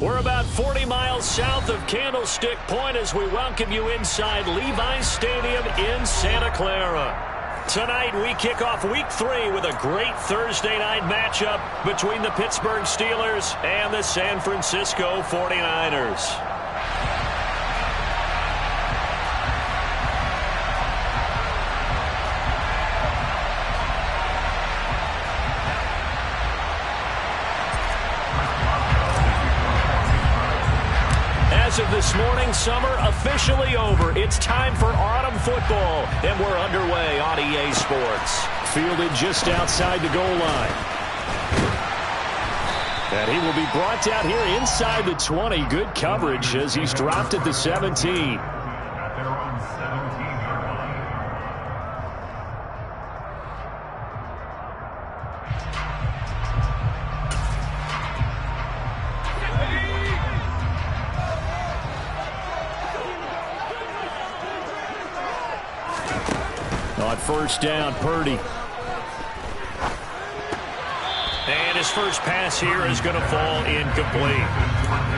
We're about 40 miles south of Candlestick Point as we welcome you inside Levi's Stadium in Santa Clara. Tonight we kick off Week 3 with a great Thursday night matchup between the Pittsburgh Steelers and the San Francisco 49ers. As of this morning, summer officially over. It's time for autumn football, and we're underway on EA Sports. Fielded just outside the goal line. And he will be brought down here inside the 20. Good coverage as he's dropped at the 17. On first down, Purdy. And his first pass here is going to fall incomplete.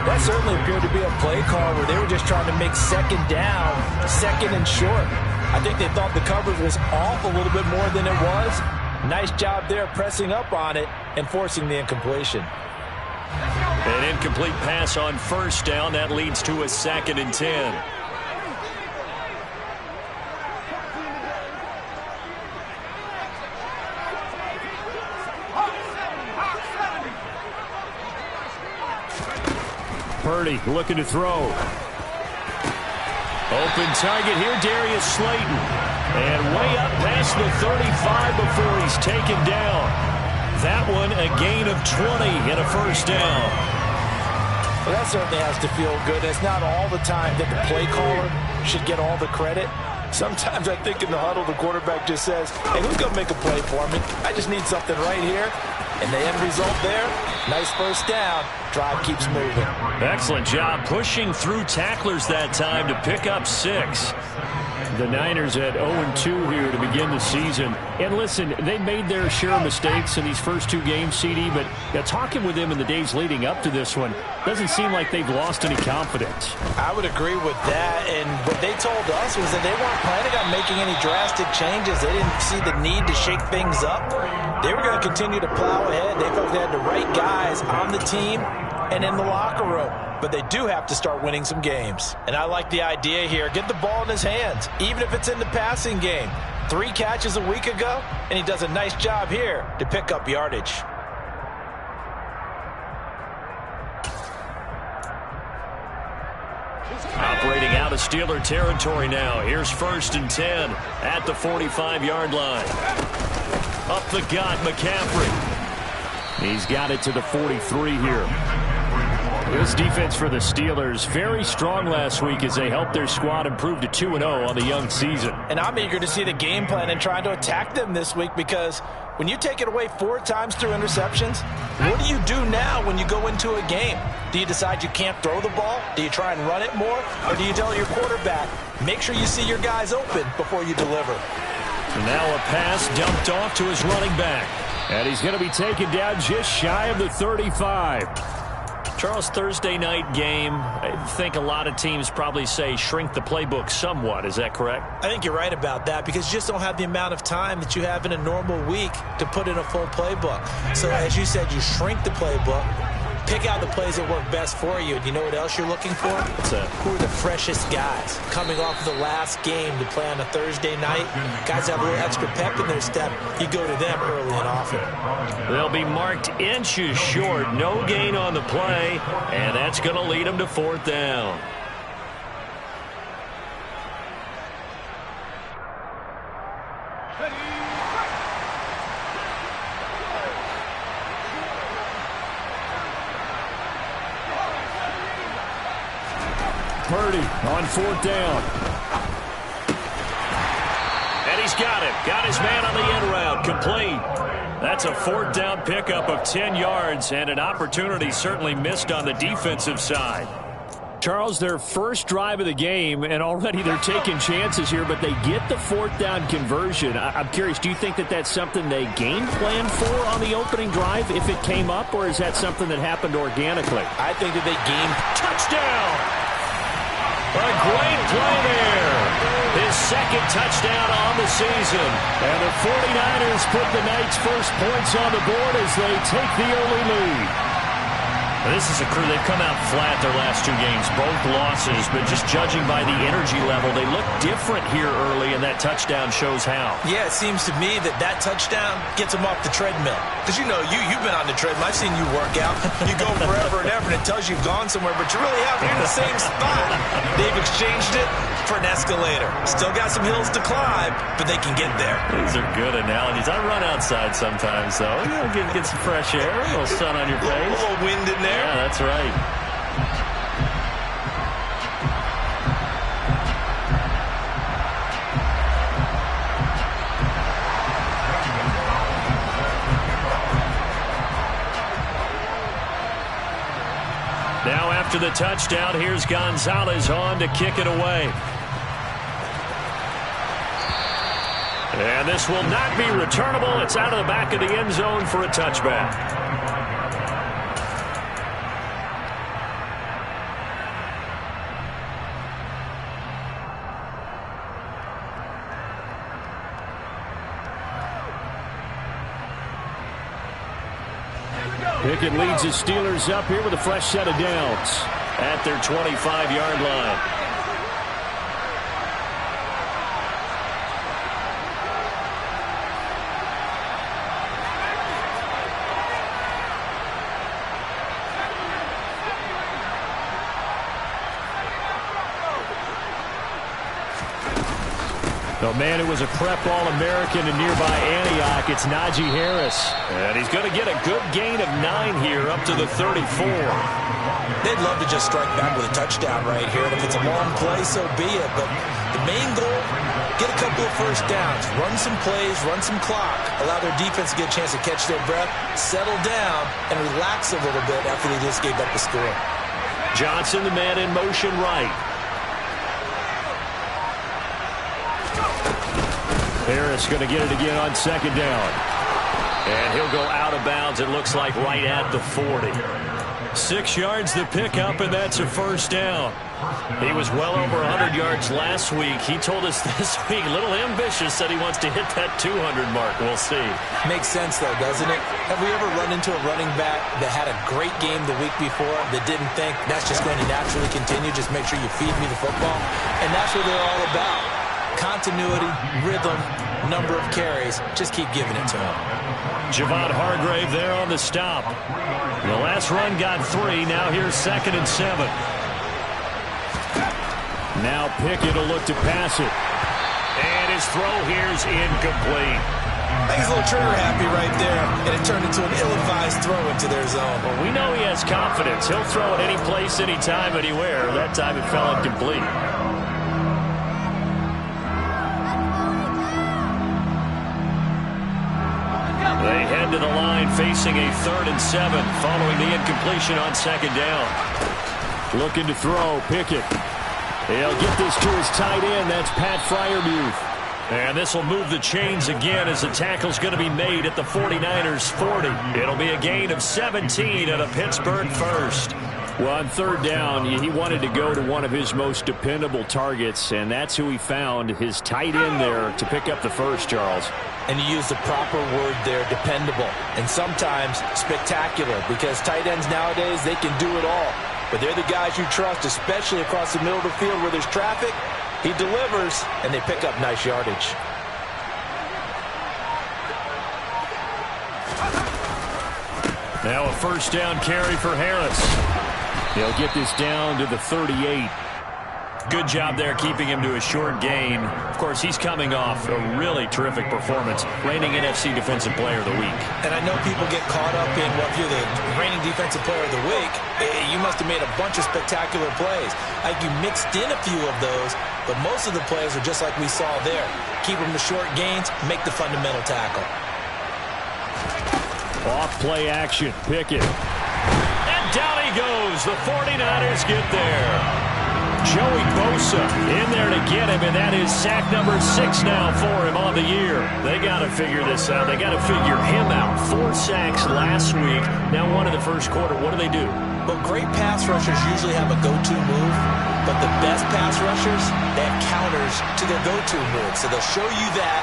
That certainly appeared to be a play call where they were just trying to make second down, second and short. I think they thought the coverage was off a little bit more than it was. Nice job there pressing up on it and forcing the incompletion. An incomplete pass on first down. That leads to a 2nd and 10. Purdy looking to throw. Open target here, Darius Slayton. And way up past the 35 before he's taken down. That one a gain of 20 and a first down. Well, that certainly has to feel good. It's not all the time that the play caller should get all the credit. Sometimes I think in the huddle the quarterback just says, hey, who's going to make a play for me? I just need something right here. And the end result there, nice first down. Drive keeps moving. Excellent job pushing through tacklers that time to pick up 6. The Niners at 0-2 here to begin the season. And listen, they made their share of mistakes in these first 2 games, CD, but talking with them in the days leading up to this one, doesn't seem like they've lost any confidence. I would agree with that, and what they told us was that they weren't planning on making any drastic changes. They didn't see the need to shake things up. They were going to continue to plow ahead. They felt they had the right guys on the team and in the locker room. But they do have to start winning some games. And I like the idea here. Get the ball in his hands, even if it's in the passing game. 3 catches a week ago, and he does a nice job here to pick up yardage. Operating out of Steeler territory now. Here's 1st and 10 at the 45-yard line. Up the gut, McCaffrey. He's got it to the 43 here. This defense for the Steelers, very strong last week as they helped their squad improve to 2-0 on the young season. And I'm eager to see the game plan and trying to attack them this week, because when you take it away 4 times through interceptions, what do you do now when you go into a game? Do you decide you can't throw the ball? Do you try and run it more? Or do you tell your quarterback, make sure you see your guys open before you deliver? And now a pass dumped off to his running back. And he's going to be taken down just shy of the 35. Charles, Thursday night game, I think a lot of teams probably say shrink the playbook somewhat. Is that correct? I think you're right about that, because you just don't have the amount of time that you have in a normal week to put in a full playbook. So as you said, you shrink the playbook, pick out the plays that work best for you. And you know what else you're looking for? Who are the freshest guys coming off of the last game to play on a Thursday night? Guys have a little extra pep in their step. You go to them early and often. They'll be marked inches short. No gain on the play, and that's going to lead them to 4th down. Purdy on 4th down. And he's got it. Got his man on the end route. Complete. That's a 4th down pickup of 10 yards, and an opportunity certainly missed on the defensive side. Charles, their first drive of the game, and already they're taking chances here, but they get the fourth down conversion. I'm curious, do you think that that's something they game planned for on the opening drive if it came up, or is that something that happened organically? I think that they game touchdown. A great play there. His second touchdown on the season. And the 49ers put the night's first points on the board as they take the early lead. This is a crew, they've come out flat their last two games, both losses, but just judging by the energy level, they look different here early, and that touchdown shows how. Yeah, it seems to me that touchdown gets them off the treadmill. Because, you've been on the treadmill. I've seen you work out. You go forever and ever, and it tells you you've gone somewhere, but you really haven't. You're in the same spot. They've exchanged it for an escalator. Still got some hills to climb, but they can get there. These are good analogies. I run outside sometimes, though. Get some fresh air, a little sun on your face. A little wind in there. Yeah, that's right. Now after the touchdown, here's Gonzalez on to kick it away. And this will not be returnable. It's out of the back of the end zone for a touchback. Pickett leads his Steelers up here with a fresh set of downs at their 25-yard line. Oh, man, it was a prep All-American in nearby Antioch. It's Najee Harris. And he's going to get a good gain of 9 here up to the 34. They'd love to just strike back with a touchdown right here. And if it's a long play, so be it. But the main goal, get a couple of first downs, run some plays, run some clock, allow their defense to get a chance to catch their breath, settle down, and relax a little bit after they just gave up the score. Johnson, the man in motion right. Harris going to get it again on second down. And he'll go out of bounds, it looks like, right at the 40. 6 yards the pickup, and that's a first down. He was well over 100 yards last week. He told us this week, a little ambitious, said he wants to hit that 200 mark. We'll see. Makes sense, though, doesn't it? Have we ever run into a running back that had a great game the week before that didn't think that's just going to naturally continue? Just make sure you feed me the football. And that's what they're all about. Continuity, rhythm, number of carries. Just keep giving it to him. Javon Hargrave there on the stop. The last run got 3. Now here's 2nd and 7. Now Pickett will look to pass it. And his throw here's incomplete. He's a little trigger happy right there, and it turned into an ill-advised throw into their zone. Well, we know he has confidence. He'll throw it any place, anytime, anywhere. That time it fell incomplete. They head to the line facing a 3rd and 7 following the incompletion on 2nd down. Looking to throw, Pickett. He'll get this to his tight end. That's Pat Freiermuth. And this will move the chains again as the tackle's going to be made at the 49ers 40. It'll be a gain of 17 at a Pittsburgh first. Well, on 3rd down, he wanted to go to one of his most dependable targets, and that's who he found, his tight end there, to pick up the first, Charles. And you use the proper word there, dependable, and sometimes spectacular, because tight ends nowadays, they can do it all. But they're the guys you trust, especially across the middle of the field where there's traffic. He delivers, and they pick up nice yardage. Now a first down carry for Harris. He'll get this down to the 38. Good job there keeping him to a short gain. Of course, he's coming off a really terrific performance, reigning NFC Defensive Player of the Week. And I know people get caught up in, well, if you're the reigning Defensive Player of the Week, you must have made a bunch of spectacular plays. Like you mixed in a few of those, but most of the plays are just like we saw there. Keep them to short gains, make the fundamental tackle. Off play action, Pickett. And down he he goes. The 49ers get there. Joey Bosa in there to get him, and that is sack number 6 now for him on the year. They got to figure this out. They got to figure him out. 4 sacks last week, now 1 in the first quarter. What do they do? Well, great pass rushers usually have a go-to move, but the best pass rushers, they have counters to their go-to move. So they'll show you that.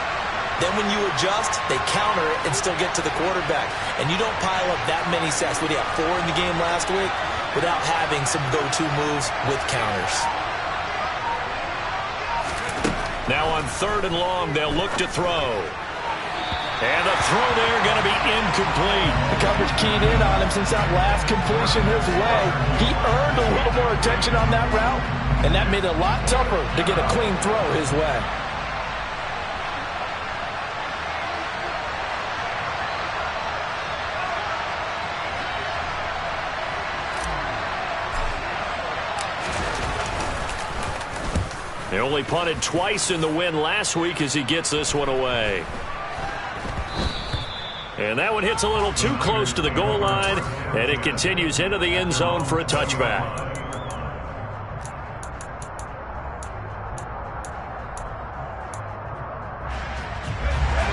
Then when you adjust, they counter it and still get to the quarterback. And you don't pile up that many sacks. What do you have, 4 in the game last week? Without having some go-to moves with counters. Now on 3rd and long, they'll look to throw. And the throw there going to be incomplete. The coverage keyed in on him since that last completion his way. He earned a little more attention on that route, and that made it a lot tougher to get a clean throw his way. They only punted twice in the win last week as he gets this one away. And that one hits a little too close to the goal line, and it continues into the end zone for a touchback.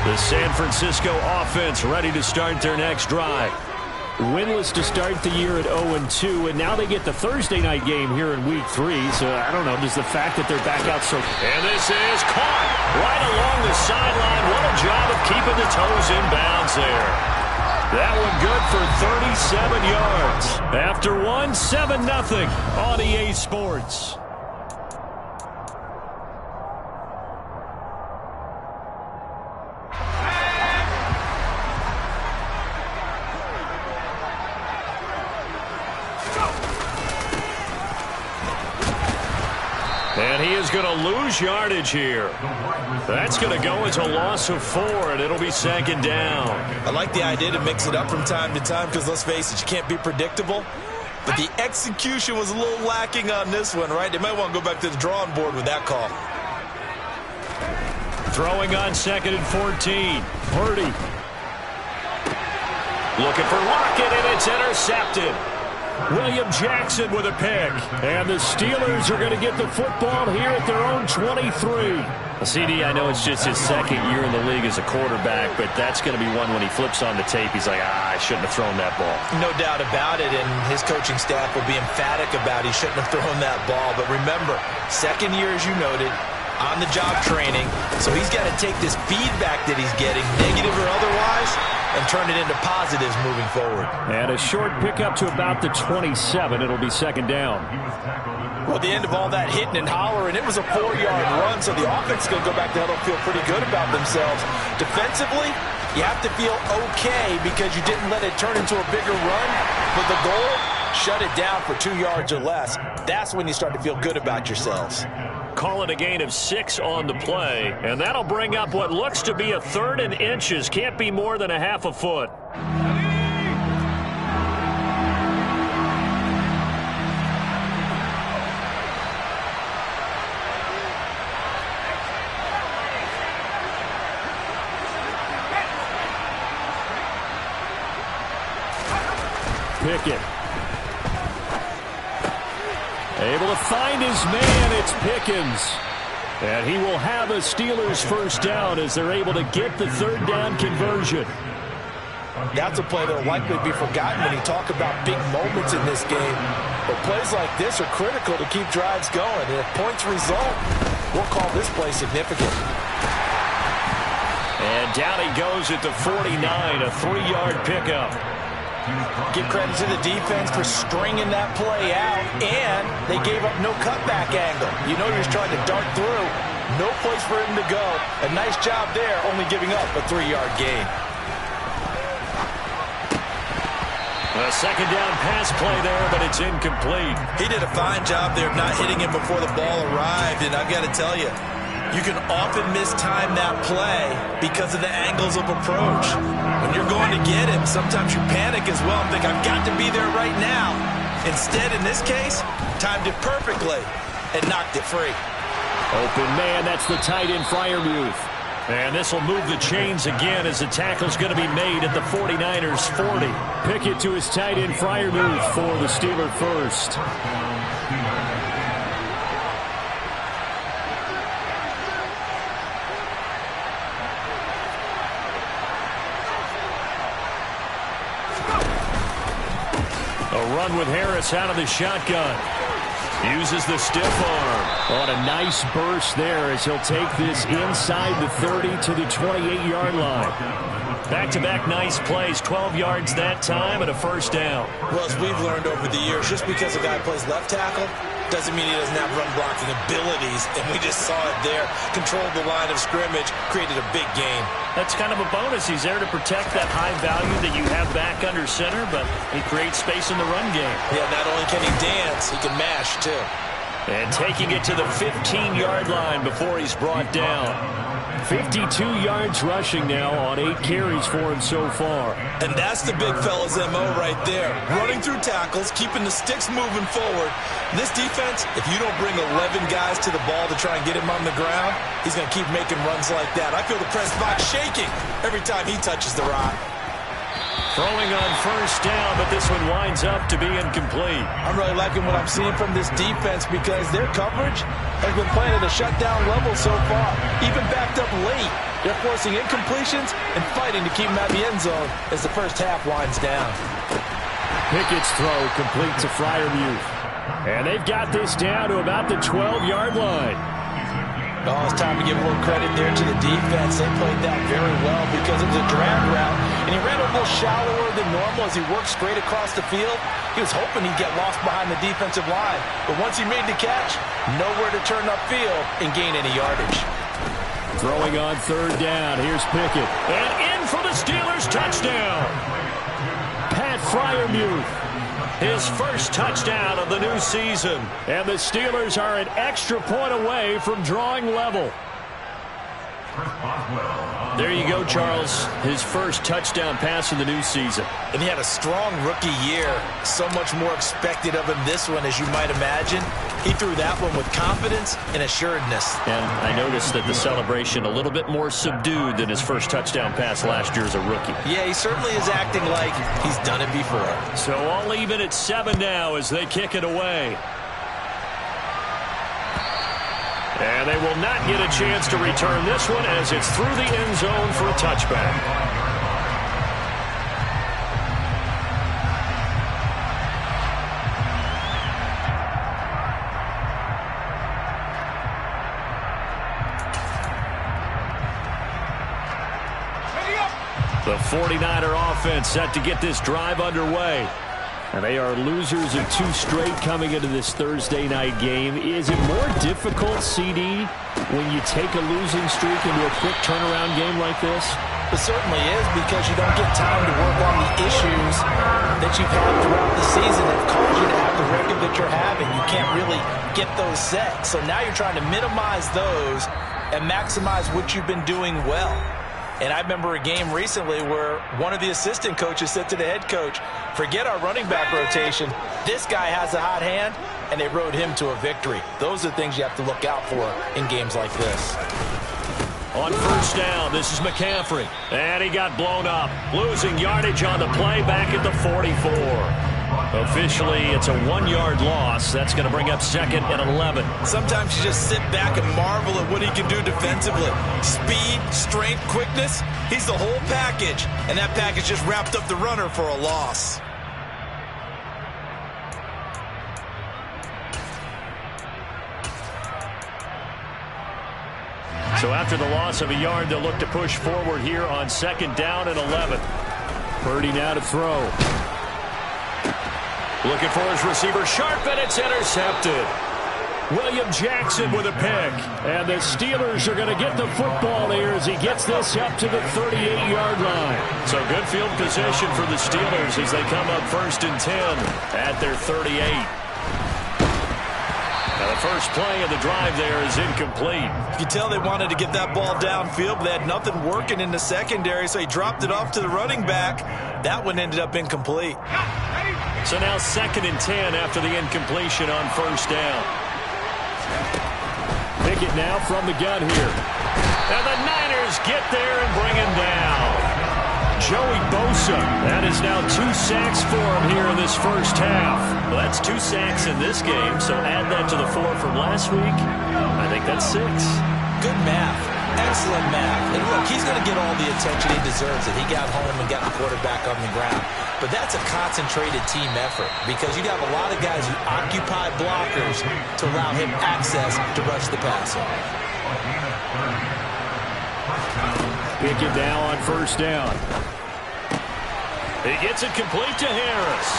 The San Francisco offense ready to start their next drive. Winless to start the year at 0-2, and now they get the Thursday night game here in Week 3. So, I don't know, does the fact that they're back out so... And this is caught right along the sideline. What a job of keeping the toes in bounds there. That one good for 37 yards. After one, 7-0 on EA Sports. And he is going to lose yardage here. That's going to go as a loss of 4, and it'll be 2nd down. I like the idea to mix it up from time to time because, let's face it, you can't be predictable. But the execution was a little lacking on this one, right? They might want to go back to the drawing board with that call. Throwing on 2nd and 14. Purdy. Looking for Lockett, and it's intercepted. William Jackson with a pick. And the Steelers are going to get the football here at their own 23. CD, I know it's just his 2nd year in the league as a quarterback, but that's going to be one when he flips on the tape. He's like, I shouldn't have thrown that ball. No doubt about it, and his coaching staff will be emphatic about he shouldn't have thrown that ball. But remember, 2nd year, as you noted, on-the-job training. So he's got to take this feedback that he's getting, negative or otherwise, and turn it into positives moving forward. And a short pickup to about the 27. It'll be 2nd down. Well, at the end of all that hitting and hollering, it was a 4-yard run, so the offense is going to go back there and feel pretty good about themselves. Defensively, you have to feel okay because you didn't let it turn into a bigger run. But the goal, shut it down for 2 yards or less. That's when you start to feel good about yourselves. Call it a gain of 6 on the play, and that'll bring up what looks to be a 3rd and inches. Can't be more than a half a foot. Pickett. Able to find his man. It's Pickens. And he will have a Steelers first down as they're able to get the 3rd down conversion. That's a play that will likely be forgotten when you talk about big moments in this game. But plays like this are critical to keep drives going. And if points result, we'll call this play significant. And down he goes at the 49, a 3-yard pickup. Give credit to the defense for stringing that play out, and they gave up no cutback angle. You know he was trying to dart through. No place for him to go. A nice job there, only giving up a 3-yard gain. A 2nd down pass play there, but it's incomplete. He did a fine job there of not hitting him before the ball arrived, and I've got to tell you, you can often mistime that play because of the angles of approach. When you're going to get him, sometimes you panic as well and think, I've got to be there right now. Instead, in this case, timed it perfectly and knocked it free. Open man, that's the tight end, Freiermuth. And this will move the chains again as the tackle's going to be made at the 49ers 40. Pickett to his tight end Freiermuth for the Steeler first. A run with Harris out of the shotgun. Uses the stiff arm. On a nice burst there as he'll take this inside the 30 to the 28-yard line. Back-to-back nice plays, 12 yards that time and a first down. Well, as we've learned over the years, just because a guy plays left tackle doesn't mean he doesn't have run-blocking abilities, and we just saw it there. Controlled the line of scrimmage, created a big game. That's kind of a bonus. He's there to protect that high value that you have back under center, but he creates space in the run game. Yeah, not only can he dance, he can mash, too. And taking it to the 15-yard line before he's brought down. 52 yards rushing now on 8 carries for him so far. And that's the big fella's MO right there. Running through tackles, keeping the sticks moving forward. This defense, if you don't bring 11 guys to the ball to try and get him on the ground, he's going to keep making runs like that. I feel the press box shaking every time he touches the rock. Throwing on first down, but this one winds up to be incomplete. I'm really liking what I'm seeing from this defense because their coverage has been playing at a shutdown level so far. Even backed up late, they're forcing incompletions and fighting to keep them out of the end zone as the first half winds down. Pickett's throw complete to Freiermuth. And they've got this down to about the 12-yard line. Oh, it's time to give a little credit there to the defense. They played that very well because it was a drag route, and he ran a little shallower than normal as he worked straight across the field. He was hoping he'd get lost behind the defensive line, but once he made the catch, nowhere to turn upfield and gain any yardage. Throwing on third down, here's Pickett. And in for the Steelers touchdown. Pat Freiermuth. His first touchdown of the new season. And the Steelers are an extra point away from drawing level. There you go, Charles. His first touchdown pass of the new season. And he had a strong rookie year. So much more expected of him this one, as you might imagine. He threw that one with confidence and assuredness. And I noticed that the celebration a little bit more subdued than his first touchdown pass last year as a rookie. Yeah, he certainly is acting like he's done it before. So all even at 7 now as they kick it away. And they will not get a chance to return this one as it's through the end zone for a touchback. The 49er offense set to get this drive underway. And they are losers of 2 straight coming into this Thursday night game. Is it more difficult, CD, when you take a losing streak into a quick turnaround game like this? It certainly is, because you don't get time to work on the issues that you've had throughout the season that caused you to have the record that you're having. You can't really get those set. So now you're trying to minimize those and maximize what you've been doing well. And I remember a game recently where one of the assistant coaches said to the head coach, forget our running back rotation. This guy has a hot hand, and they rode him to a victory. Those are the things you have to look out for in games like this. On first down, this is McCaffrey. And he got blown up. Losing yardage on the play back at the 44. Officially, it's a 1-yard loss. That's going to bring up 2nd and 11. Sometimes you just sit back and marvel at what he can do defensively. Speed, strength, quickness, he's the whole package. And that package just wrapped up the runner for a loss. So after the loss of a yard, they'll look to push forward here on 2nd down and 11. Purdy now to throw. Looking for his receiver, sharp, and it's intercepted. William Jackson with a pick. And the Steelers are going to get the football here as he gets this up to the 38-yard line. So good field position for the Steelers as they come up 1st and 10 at their 38. Now the first play of the drive there is incomplete. You can tell they wanted to get that ball downfield, but they had nothing working in the secondary, so he dropped it off to the running back. That one ended up incomplete. So now 2nd and 10 after the incompletion on first down. Pickett now from the gun here. And the Niners defenders get there and bring him down. Joey Bosa, that is now 2 sacks for him here in this first half. Well, that's 2 sacks in this game, so add that to the 4 from last week. I think that's 6. Good math. Excellent math. And look, he's going to get all the attention he deserves. That he got home and got the quarterback on the ground. But that's a concentrated team effort because you'd have a lot of guys who occupy blockers to allow him access to rush the passer. Pick it now on first down. He gets it complete to Harris.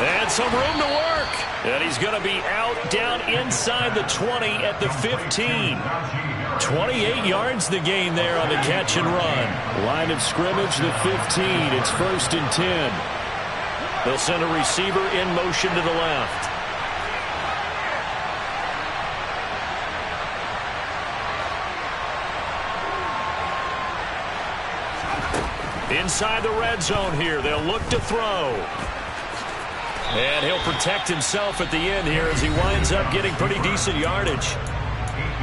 And some room to work. And he's going to be out down inside the 20 at the 15. 28 yards the gain there on the catch and run. Line of scrimmage, the 15. It's 1st and 10. They'll send a receiver in motion to the left. Inside the red zone here, they'll look to throw. And he'll protect himself at the end here as he winds up getting pretty decent yardage.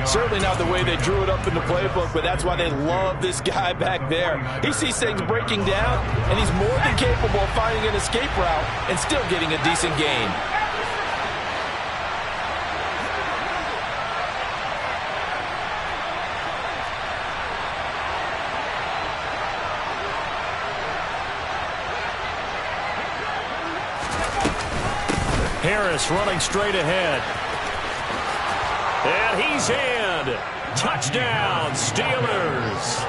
Certainly not the way they drew it up in the playbook, but that's why they love this guy back there. He sees things breaking down, and he's more than capable of finding an escape route and still getting a decent gain. Harris running straight ahead. And he's in. Touchdown, Steelers.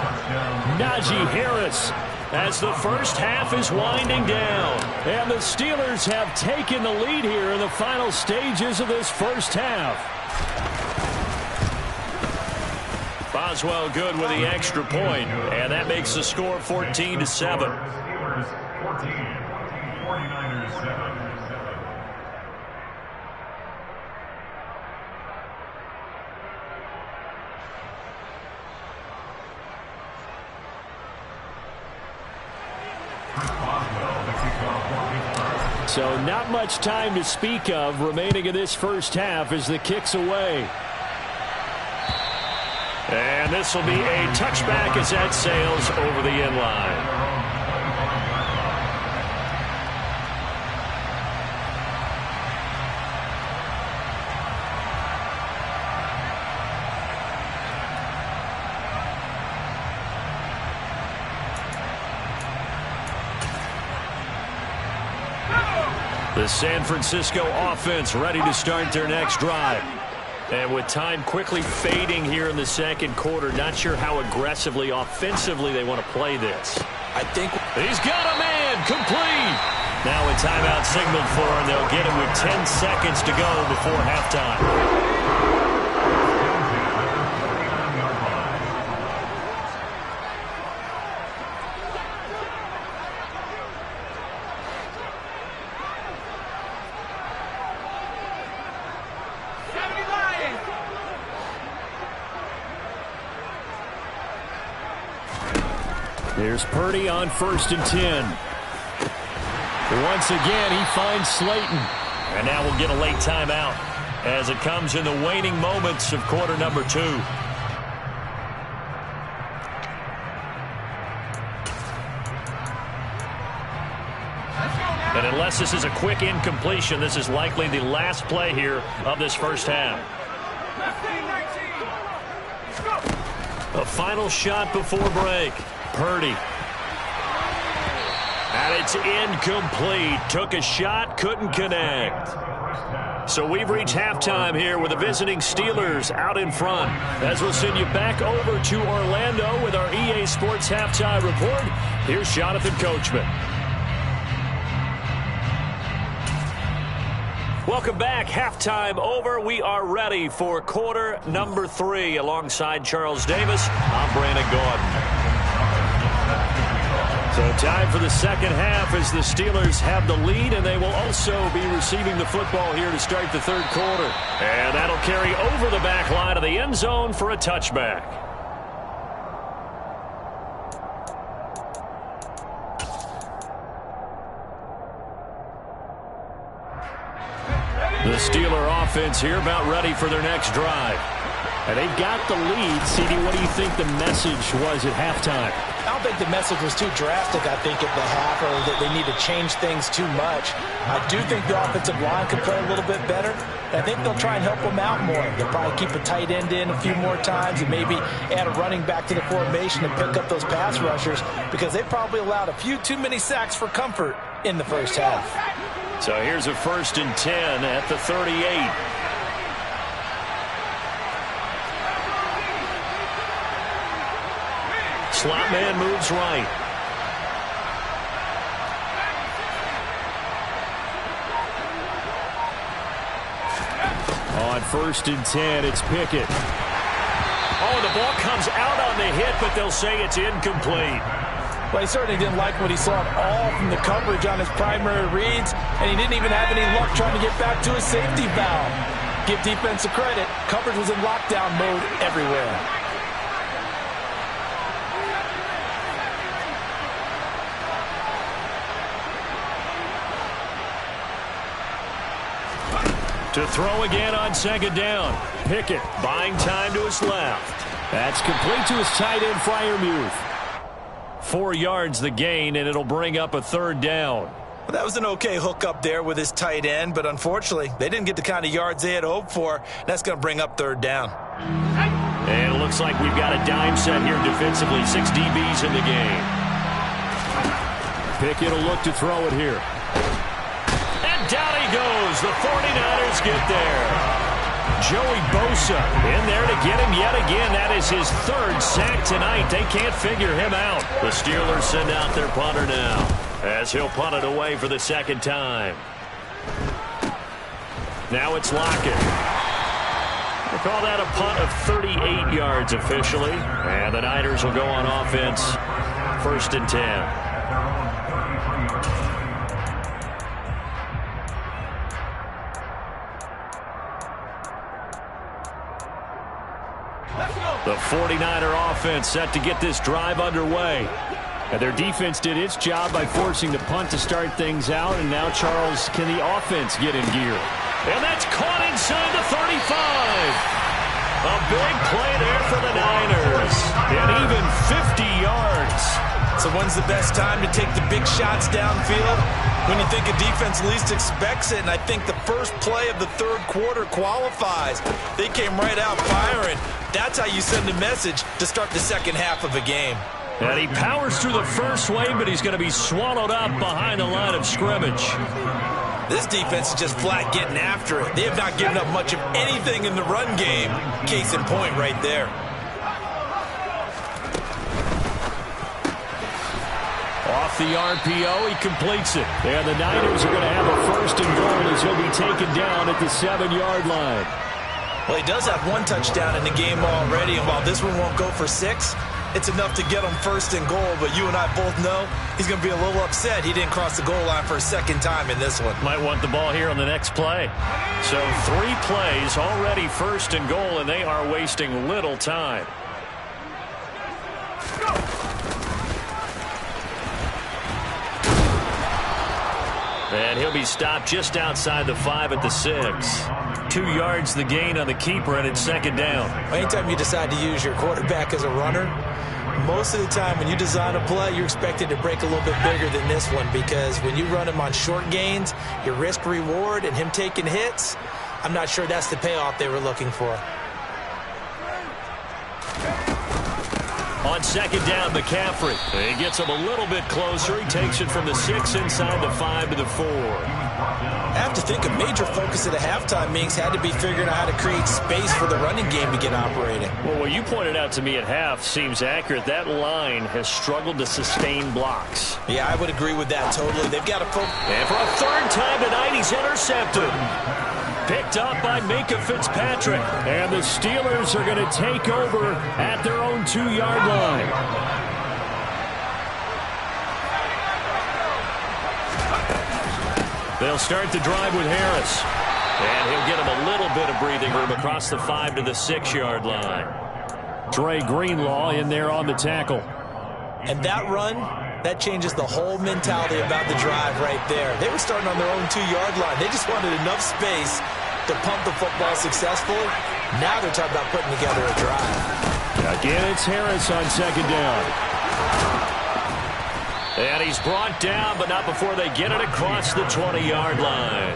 Najee Harris As the first half is winding down. and the Steelers have taken the lead here in the final stages of this first half. Boswell good with the extra point, and that makes the score 14-7. So not much time to speak of remaining in this first half as the kick's away. And this will be a touchback as that sails over the end line. The San Francisco offense ready to start their next drive. And with time quickly fading here in the second quarter, not sure how aggressively, offensively they want to play this. I think he's got a man complete. Now a timeout signaled for, and they'll get him with 10 seconds to go before halftime. Here's Purdy on 1st and 10. Once again, he finds Slayton. And now we'll get a late timeout as it comes in the waning moments of quarter number 2. And unless this is a quick incompletion, this is likely the last play here of this first half. A final shot before break. Purdy. And it's incomplete. Took a shot, couldn't connect. So we've reached halftime here with the visiting Steelers out in front. As we'll send you back over to Orlando with our EA Sports Halftime Report, here's Jonathan Coachman. Welcome back. Halftime over. We are ready for quarter number 3. Alongside Charles Davis, I'm Brandon Gordon. So time for the second half as the Steelers have the lead, and they will also be receiving the football here to start the third quarter. And that'll carry over the back line of the end zone for a touchback. The Steeler offense here about ready for their next drive. And they've got the lead. CD, what do you think the message was at halftime? I don't think the message was too drastic, I think, at the half, or that they need to change things too much. I do think the offensive line could play a little bit better. I think they'll try and help them out more. They'll probably keep a tight end in a few more times and maybe add a running back to the formation and pick up those pass rushers, because they probably allowed a few too many sacks for comfort in the first half. So here's a 1st and 10 at the 38. Slot man moves right. On 1st and 10, it's Pickett. Oh, the ball comes out on the hit, but they'll say it's incomplete. Well, he certainly didn't like what he saw at all from the coverage on his primary reads, and he didn't even have any luck trying to get back to his safety valve. Give defensive credit. Coverage was in lockdown mode everywhere. To throw again on 2nd down. Pickett buying time to his left. That's complete to his tight end, Freiermuth. 4 yards the gain, and it'll bring up a 3rd down. Well, that was an okay hook up there with his tight end, but unfortunately, they didn't get the kind of yards they had hoped for. That's going to bring up 3rd down. And it looks like we've got a dime set here defensively. 6 DBs in the game. Pickett will look to throw it here. And down he goes. The 49ers get there. Joey Bosa in there to get him yet again. That is his 3rd sack tonight. They can't figure him out. The Steelers send out their punter now, as he'll punt it away for the 2nd time. Now it's Lockett. We'll call that a punt of 38 yards officially. And the Niners will go on offense. 1st and 10. The 49er offense set to get this drive underway. And their defense did its job by forcing the punt to start things out. And now, Charles, can the offense get in gear? And that's caught inside the 35. A big play there for the Niners. And even 50 yards. So when's the best time to take the big shots downfield? When you think a defense least expects it, and I think the first play of the 3rd quarter qualifies. They came right out firing. That's how you send a message to start the 2nd half of a game. And he powers through the first wave, but he's going to be swallowed up behind the line of scrimmage. This defense is just flat getting after it. They have not given up much of anything in the run game. Case in point right there. Off the RPO, he completes it. And the Niners are going to have a 1st and goal as he'll be taken down at the 7-yard line. Well, he does have 1 touchdown in the game already, and while this one won't go for 6, it's enough to get him 1st and goal. But you and I both know he's going to be a little upset he didn't cross the goal line for a 2nd time in this one. Might want the ball here on the next play. So 3 plays already 1st and goal, and they are wasting little time. And he'll be stopped just outside the 5 at the 6. 2 yards the gain on the keeper, and it's 2nd down. Anytime you decide to use your quarterback as a runner, most of the time when you design a play, you're expected to break a little bit bigger than this one, because when you run him on short gains, your risk-reward and him taking hits, I'm not sure that's the payoff they were looking for. On 2nd down, McCaffrey. He gets him a little bit closer. He takes it from the 6 inside the 5 to the 4. I have to think a major focus at a halftime meetings had to be figuring out how to create space for the running game to get operating. Well, what you pointed out to me at half seems accurate. That line has struggled to sustain blocks. Yeah, I would agree with that totally. They've got to focus. And for a 3rd time tonight, he's intercepted. Picked up by Minka Fitzpatrick. And the Steelers are going to take over at their own 2-yard line. They'll start the drive with Harris. And he'll get him a little bit of breathing room across the 5 to the 6-yard line. Dre Greenlaw in there on the tackle. And that run, that changes the whole mentality about the drive right there. They were starting on their own 2-yard line. They just wanted enough space to pump the football successfully. Now they're talking about putting together a drive. Again, it's Harris on second down. And he's brought down, but not before they get it across the 20-yard line.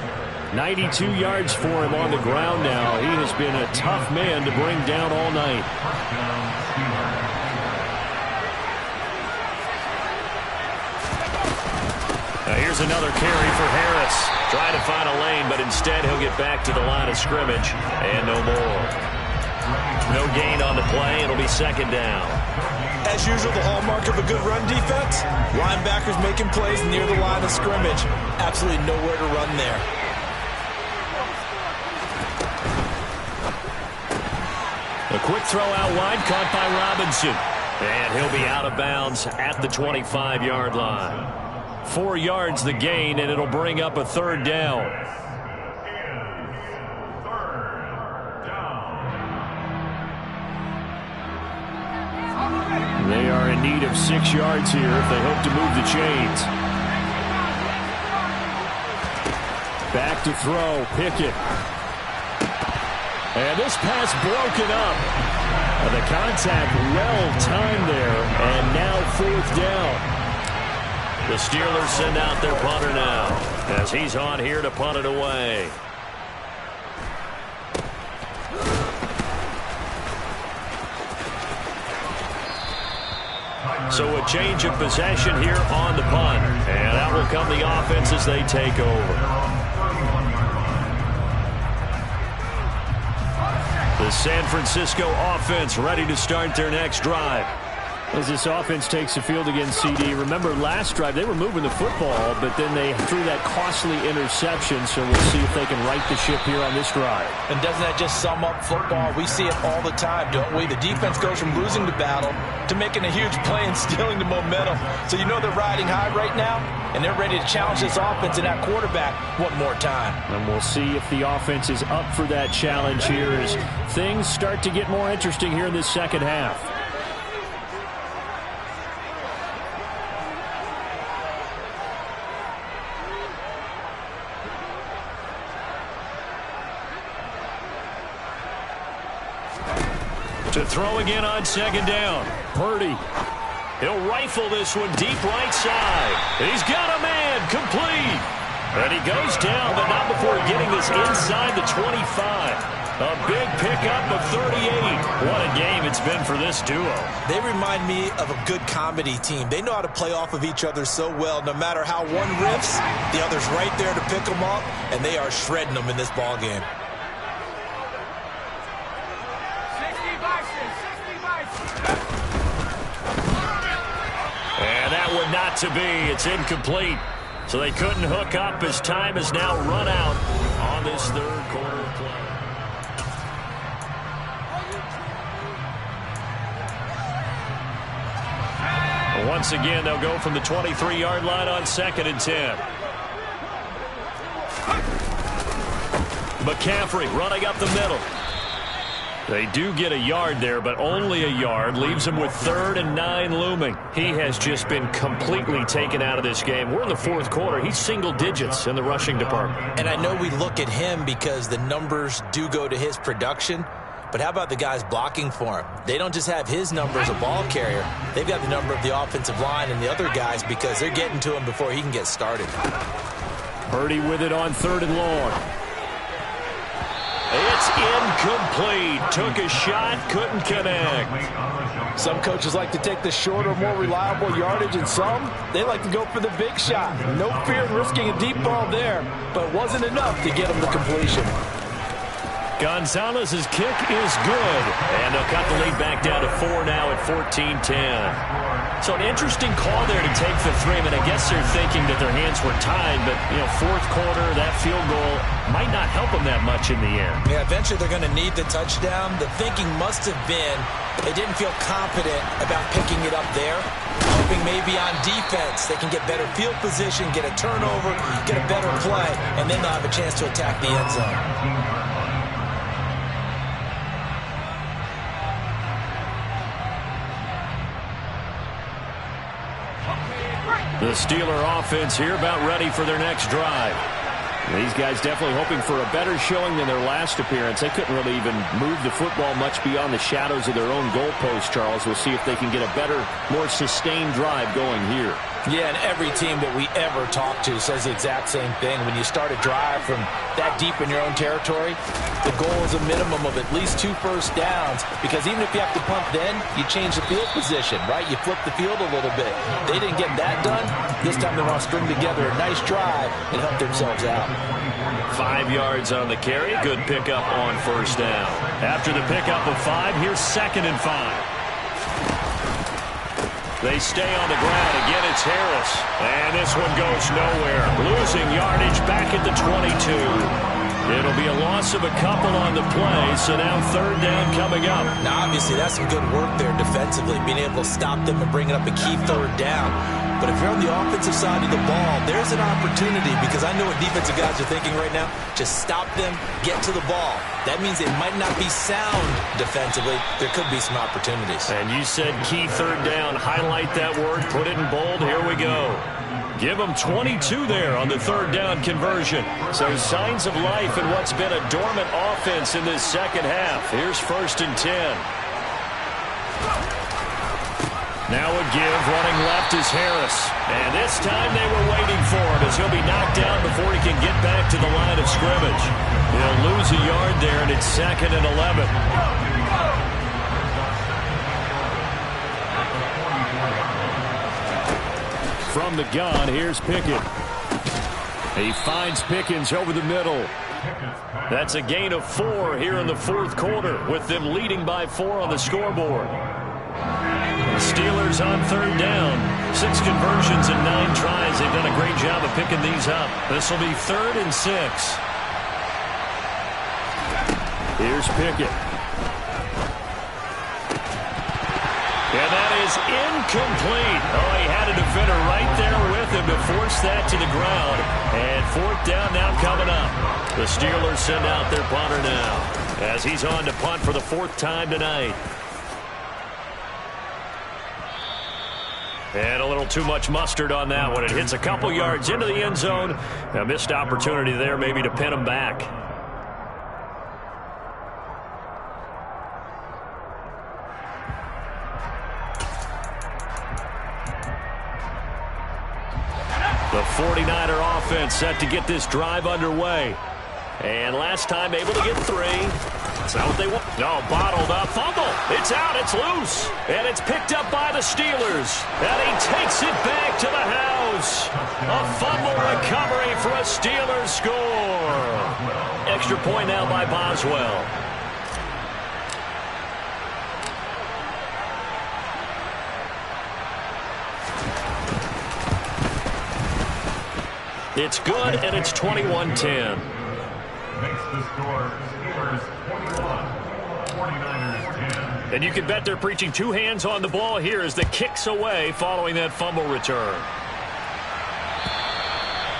92 yards for him on the ground now. He has been a tough man to bring down all night. Now here's another carry for Harris. Trying to find a lane, but instead he'll get back to the line of scrimmage. And no more. No gain on the play. It'll be second down. As usual, the hallmark of a good run defense, linebackers making plays near the line of scrimmage. Absolutely nowhere to run there. A quick throw out wide, caught by Robinson. And he'll be out of bounds at the 25-yard line. 4 yards the gain, and it'll bring up a third down. They are in need of 6 yards here if they hope to move the chains. Back to throw, Pickett. And this pass broken up. The contact well timed there, and now fourth down. The Steelers send out their punter now as he's on here to punt it away. So a change of possession here on the punt. And out will come the offense as they take over. The San Francisco offense ready to start their next drive. As this offense takes the field against CD, remember last drive they were moving the football, but then they threw that costly interception, so we'll see if they can right the ship here on this drive. And doesn't that just sum up football? We see it all the time, don't we? The defense goes from losing the battle to making a huge play and stealing the momentum. So you know they're riding high right now, and they're ready to challenge this offense and that quarterback one more time. And we'll see if the offense is up for that challenge here as things start to get more interesting here in this second half. To throw again on second down. Purdy. He'll rifle this one deep right side. He's got a man. Complete. And he goes down, but not before getting this inside the 25. A big pickup of 38. What a game it's been for this duo. They remind me of a good comedy team. They know how to play off of each other so well. No matter how one riffs, the other's right there to pick them up, and they are shredding them in this ball game. And that one not to be. It's incomplete. So they couldn't hook up as time has now run out on this third quarter play. Once again, they'll go from the 23-yard line on 2nd and 10. McCaffrey running up the middle. They do get a yard there, but only a yard. Leaves him with 3rd and 9 looming. He has just been completely taken out of this game. We're in the 4th quarter. He's single digits in the rushing department. And I know we look at him because the numbers do go to his production. But how about the guys blocking for him? They don't just have his number as a ball carrier. They've got the number of the offensive line and the other guys because they're getting to him before he can get started. Purdy with it on 3rd and long. It's incomplete. Took a shot, couldn't connect. Some coaches like to take the shorter, more reliable yardage, and some, they like to go for the big shot. No fear in risking a deep ball there, but it wasn't enough to get him the completion. Gonzalez's kick is good. And they'll cut the lead back down to 4 now at 14-10. So an interesting call there to take the 3. I mean, I guess they're thinking that their hands were tied, but, 4th quarter, that field goal might not help them that much in the end. Yeah, eventually they're going to need the touchdown. The thinking must have been they didn't feel confident about picking it up there, hoping maybe on defense they can get better field position, get a turnover, get a better play, and then they'll have a chance to attack the end zone. The Steeler offense here about ready for their next drive. These guys definitely hoping for a better showing than their last appearance. They couldn't really even move the football much beyond the shadows of their own goalpost, Charles. We'll see if they can get a better, more sustained drive going here. Yeah, and every team that we ever talk to says the exact same thing. When you start a drive from that deep in your own territory, the goal is a minimum of at least 2 first downs, because even if you have to punt then, you change the field position, right? You flip the field a little bit. They didn't get that done. This time they want to string together a nice drive and help themselves out. 5 yards on the carry. Good pickup on first down. After the pickup of 5, here's 2nd and 5. They stay on the ground. Again, it's Harris. And this one goes nowhere. Losing yardage back at the 22. It'll be a loss of a couple on the play, so now 3rd down coming up. Now, obviously, that's some good work there defensively, being able to stop them and bring up a key 3rd down. But if you're on the offensive side of the ball, there's an opportunity, because I know what defensive guys are thinking right now. Just stop them, get to the ball. That means they might not be sound defensively. There could be some opportunities. And you said key 3rd down. Highlight that word. Put it in bold. Here we go. Give them 22 there on the 3rd down conversion. So signs of life in what's been a dormant offense in this second half. Here's 1st and 10. Now a give. Running left is Harris. And this time they were waiting for him, as he'll be knocked down before he can get back to the line of scrimmage. He'll lose a yard there, and it's 2nd and 11. From the gun, here's Pickett. He finds Pickens over the middle. That's a gain of 4 here in the 4th quarter, with them leading by 4 on the scoreboard. The Steelers on 3rd down. 6 conversions and 9 tries. They've done a great job of picking these up. This will be 3rd and 6. Here's Pickett. And that is incomplete. Oh, he had a defender right there with him to force that to the ground. And 4th down now coming up. The Steelers send out their punter now, as he's on to punt for the 4th time tonight. And a little too much mustard on that one. It hits a couple yards into the end zone. A missed opportunity there maybe to pin him back. The 49er offense set to get this drive underway. And last time able to get 3. That's not what they want. No, bottled up. Fumble. It's out. It's loose. And it's picked up by the Steelers. And he takes it back to the house. A fumble recovery for a Steelers score. Extra point now by Boswell. It's good, and it's 21-10. Makes the score Steelers 21, 49ers 10. And you can bet they're preaching 2 hands on the ball here as the kick's away following that fumble return.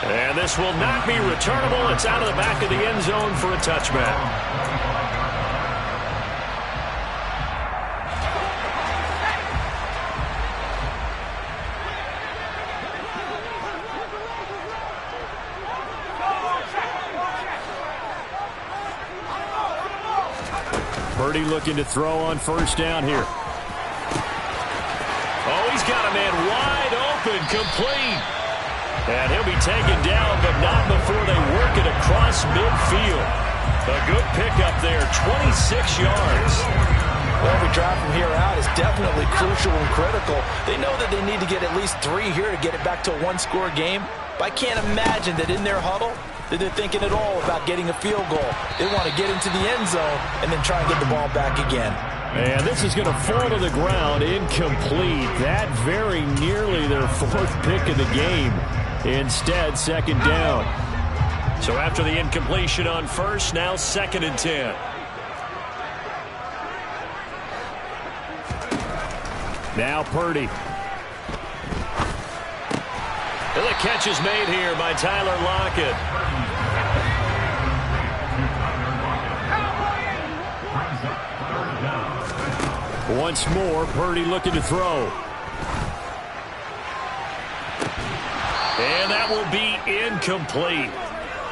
And this will not be returnable. It's out of the back of the end zone for a touchback. Purdy looking to throw on 1st down here. Oh, he's got a man wide open, complete. And he'll be taken down, but not before they work it across midfield. A good pickup there, 26 yards. Well, every drive from here out is definitely crucial and critical. They know that they need to get at least 3 here to get it back to a 1-score game. But I can't imagine that in their huddle that they're thinking at all about getting a field goal. They want to get into the end zone and then try and get the ball back again. And this is going to fall to the ground, incomplete. That very nearly their 4th pick of the game. Instead, 2nd down. So after the incompletion on 1st, now 2nd and 10. Now Purdy. And the catch is made here by Tyler Lockett. Once more, Purdy looking to throw. And that will be incomplete.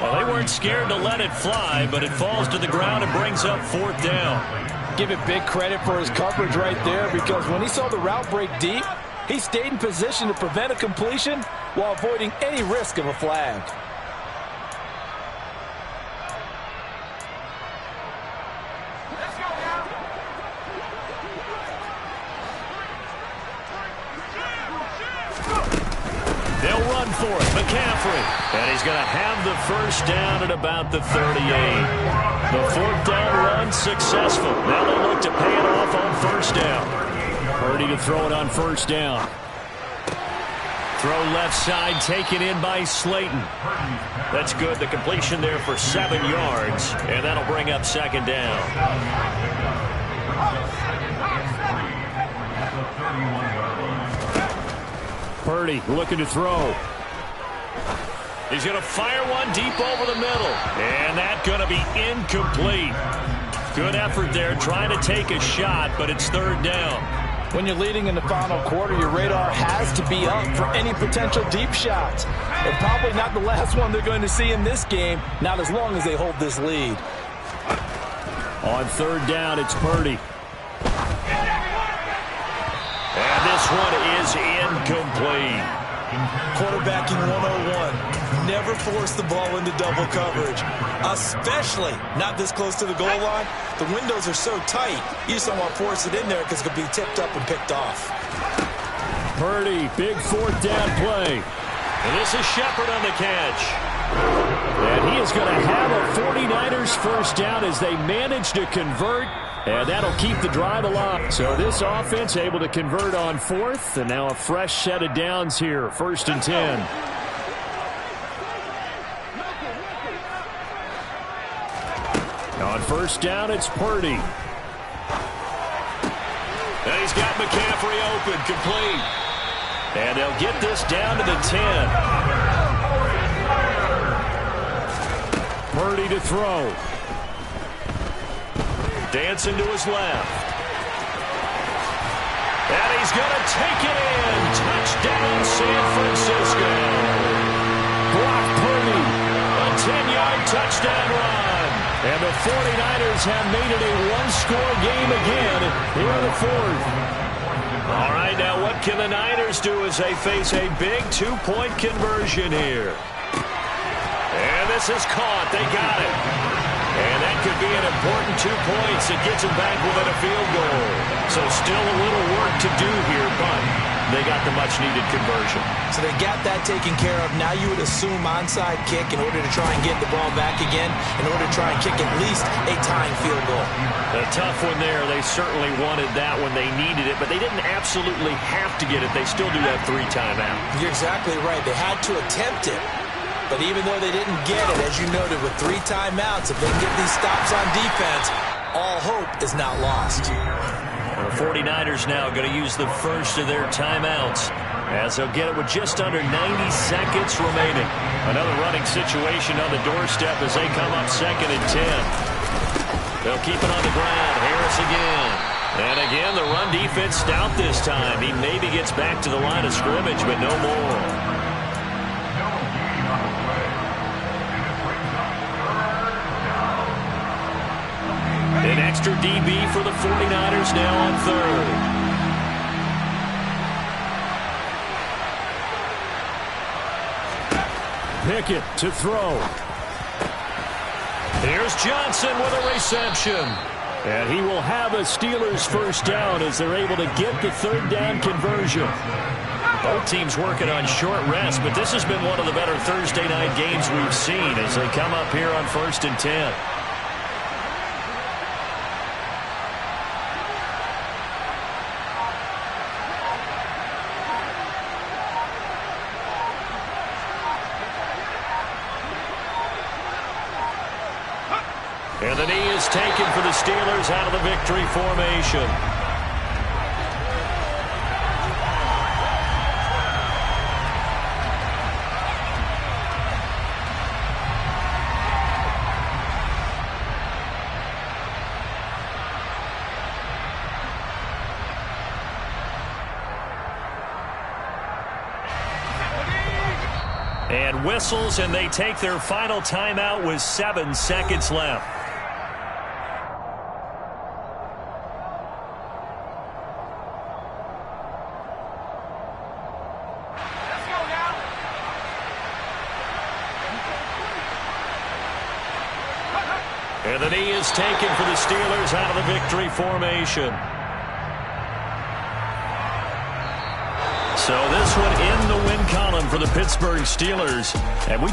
Well, they weren't scared to let it fly, but it falls to the ground and brings up 4th down. Give it big credit for his coverage right there, because when he saw the route break deep, he stayed in position to prevent a completion while avoiding any risk of a flag. They'll run for it. McCaffrey. And he's going to have the first down at about the 38. The 4th down run successful. Now they look to pay it off on 1st down. Purdy to throw it on 1st down. Throw left side, taken in by Slayton. That's good. The completion there for 7 yards. And that'll bring up 2nd down. Purdy looking to throw. He's going to fire one deep over the middle. And that's going to be incomplete. Good effort there trying to take a shot, but it's 3rd down. When you're leading in the final quarter, your radar has to be up for any potential deep shots. And probably not the last one they're going to see in this game, not as long as they hold this lead. On 3rd down, it's Purdy. And this one is incomplete. Quarterbacking 101. Never force the ball into double coverage, especially not this close to the goal line. The windows are so tight, you just don't want to force it in there because it could be tipped up and picked off. Purdy, big 4th down play. And this is Shepard on the catch. And he is going to have a 49ers first down as they manage to convert. And that'll keep the drive alive. So this offense able to convert on 4th. And now a fresh set of downs here. 1st and 10. On 1st down, it's Purdy. And he's got McCaffrey open, complete. And they'll get this down to the 10. Purdy to throw. Dancing to his left. And he's going to take it in. Touchdown, San Francisco. Brock Purdy. A 10-yard touchdown run. And the 49ers have made it a one-score game again here in the 4th. All right, now what can the Niners do as they face a big 2-point conversion here? And this is caught. They got it. And that could be an important 2 points. It gets them back within a field goal. So still a little work to do here, but they got the much-needed conversion. So they got that taken care of. Now you would assume onside kick in order to try and get the ball back again, in order to try and kick at least a tying field goal. A tough one there. They certainly wanted that when they needed it, but they didn't absolutely have to get it. They still do have 3 timeouts. You're exactly right. They had to attempt it. But even though they didn't get it, as you noted, with 3 timeouts, if they can get these stops on defense, all hope is not lost. The 49ers now going to use the first of their timeouts as they'll get it with just under 90 seconds remaining. Another running situation on the doorstep as they come up 2nd and 10. They'll keep it on the ground. Harris again. And again, the run defense stout this time. He maybe gets back to the line of scrimmage, but no more. An extra DB for the 49ers now on 3rd. Pickett to throw. Here's Johnson with a reception. And he will have a Steelers first down as they're able to get the 3rd down conversion. Both teams working on short rest, but this has been one of the better Thursday night games we've seen as they come up here on 1st and 10. And the knee is taken for the Steelers out of the victory formation. And whistles, and they take their final timeout with 7 seconds left. And the knee is taken for the Steelers out of the victory formation. So this one in the win column for the Pittsburgh Steelers. And we...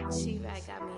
She-Rag got me.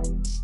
You